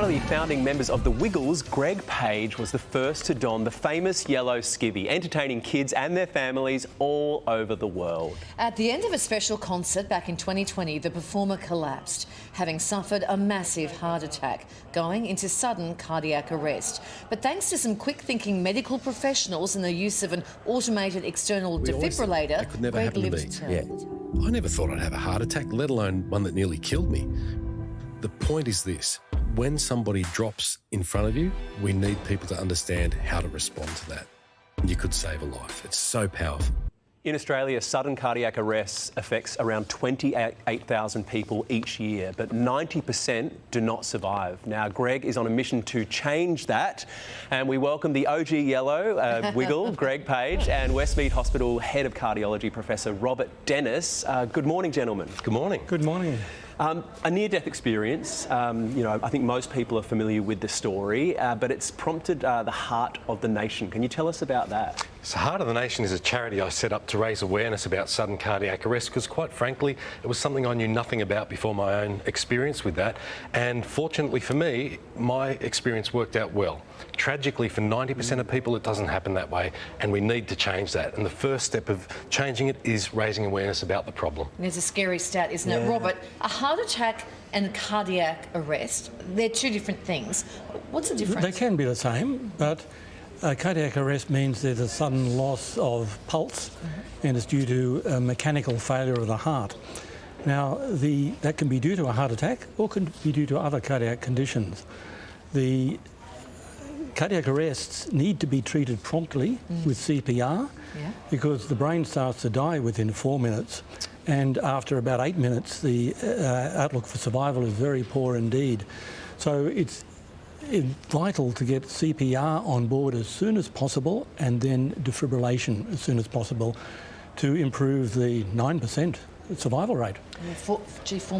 One of the founding members of the Wiggles, Greg Page, was the first to don the famous yellow skivvy, entertaining kids and their families all over the world. At the end of a special concert back in 2020, the performer collapsed, having suffered a massive heart attack, going into sudden cardiac arrest. But thanks to some quick-thinking medical professionals and the use of an automated external defibrillator, Greg lived to tell it. I never thought I'd have a heart attack, let alone one that nearly killed me. The point is this: when somebody drops in front of you, we need people to understand how to respond to that. You could save a life. It's so powerful. In Australia, sudden cardiac arrest affects around 28,000 people each year, but 90% do not survive. Now, Greg is on a mission to change that, and we welcome the OG Yellow Wiggle, Greg Page, and Westmead Hospital Head of Cardiology, Professor Robert Dennis. Good morning, gentlemen. Good morning. Good morning. A near-death experience. I think most people are familiar with the story, but it's prompted the Heart of the Nation. Can you tell us about that? So Heart of the Nation is a charity I set up to raise awareness about sudden cardiac arrest because, quite frankly, it was something I knew nothing about before my own experience with that. And fortunately for me, my experience worked out well. Tragically, for 90% of people, it doesn't happen that way, and we need to change that. And the first step of changing it is raising awareness about the problem. There's a scary stat, isn't it, Robert? A heart attack and cardiac arrest, they're two different things. What's the difference? They can be the same, but cardiac arrest means there's a sudden loss of pulse, and it's due to a mechanical failure of the heart. Now, that can be due to a heart attack or can be due to other cardiac conditions. The cardiac arrests need to be treated promptly with CPR because the brain starts to die within 4 minutes, and after about 8 minutes the outlook for survival is very poor indeed. So it's vital to get CPR on board as soon as possible and then defibrillation as soon as possible to improve the 9% survival rate. 4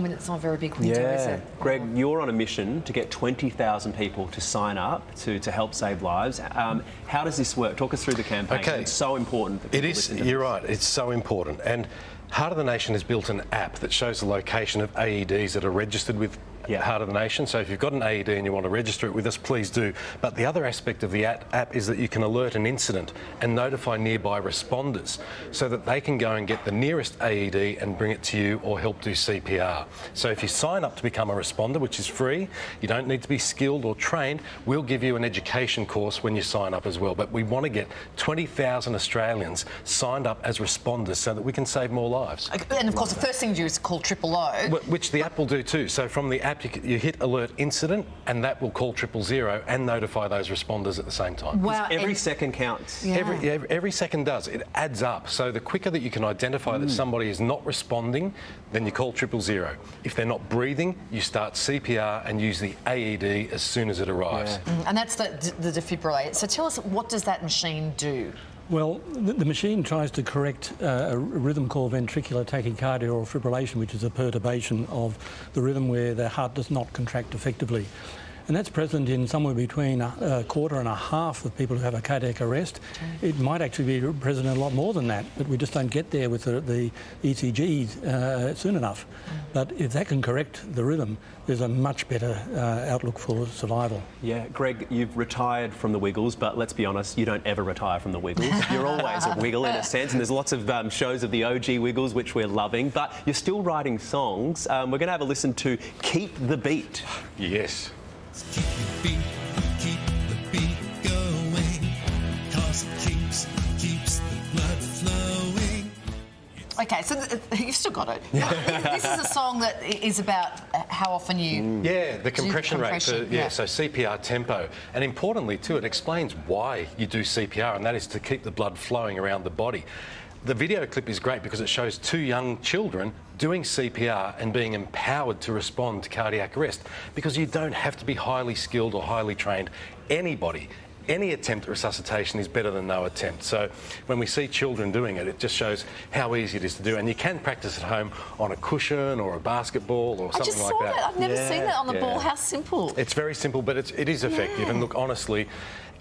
minutes not a very big window, is it? Greg, you're on a mission to get 20,000 people to sign up to help save lives. How does this work? Talk us through the campaign. Okay. It's so important. That it is. You're right. It's so important. And Heart of the Nation has built an app that shows the location of AEDs that are registered with Heart of the Nation. So if you've got an AED and you want to register it with us, please do. But the other aspect of the app is that you can alert an incident and notify nearby responders so that they can go and get the nearest AED and bring it to you or help do CPR. So if you sign up to become a responder, which is free, you don't need to be skilled or trained, we'll give you an education course when you sign up as well. But we want to get 20,000 Australians signed up as responders so that we can save more lives. And of course, the first thing you do is call 000. Which the app will do too. So from the app, you hit alert incident, and that will call 000 and notify those responders at the same time. Wow. Every second counts. Yeah. Every second does. It adds up. So the quicker that you can identify that somebody is not responding, then you call 000. If they're not breathing, you start CPR and use the AED as soon as it arrives. And that's the defibrillator. So tell us, what does that machine do? Well, the machine tries to correct a rhythm called ventricular tachycardia or fibrillation, which is a perturbation of the rhythm where the heart does not contract effectively. And that's present in somewhere between a quarter and a half of people who have a cardiac arrest. It might actually be present in a lot more than that, but we just don't get there with the ECGs soon enough. But if that can correct the rhythm, there's a much better outlook for survival. Yeah, Greg, you've retired from the Wiggles, but let's be honest, you don't ever retire from the Wiggles. You're always a Wiggle in a sense, and there's lots of shows of the OG Wiggles, which we're loving, but you're still writing songs. We're going to have a listen to Keep the Beat. Yes. Keep the beat going, 'cause it keeps the blood flowing. Okay, so you've still got it. This is a song that is about how often you... Yeah, the compression rate. So CPR tempo. And importantly, too, it explains why you do CPR, and that is to keep the blood flowing around the body. The video clip is great because it shows 2 young children doing CPR and being empowered to respond to cardiac arrest, because you don't have to be highly skilled or highly trained. Anybody, any attempt at resuscitation is better than no attempt. So when we see children doing it, it just shows how easy it is to do. And you can practice at home on a cushion or a basketball or something like that. I just saw that. I've never seen that on the ball. How simple. It's very simple, but it is effective. And look, honestly,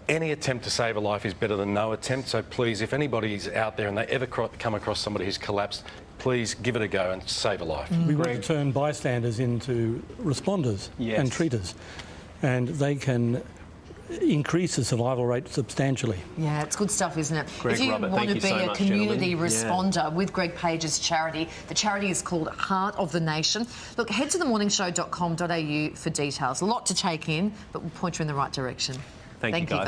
any attempt to save a life is better than no attempt. So please, if anybody's out there and they ever come across somebody who's collapsed, please give it a go and save a life. We want to turn bystanders into responders and treaters. and they can increase the survival rate substantially. Yeah, it's good stuff, isn't it? Greg, if you Robert, want thank to you be so a much, community gentlemen. responder with Greg Page's charity, the charity is called Heart of the Nation. Look, head to themorningshow.com.au for details. A lot to take in, but we'll point you in the right direction. Thank you, guys.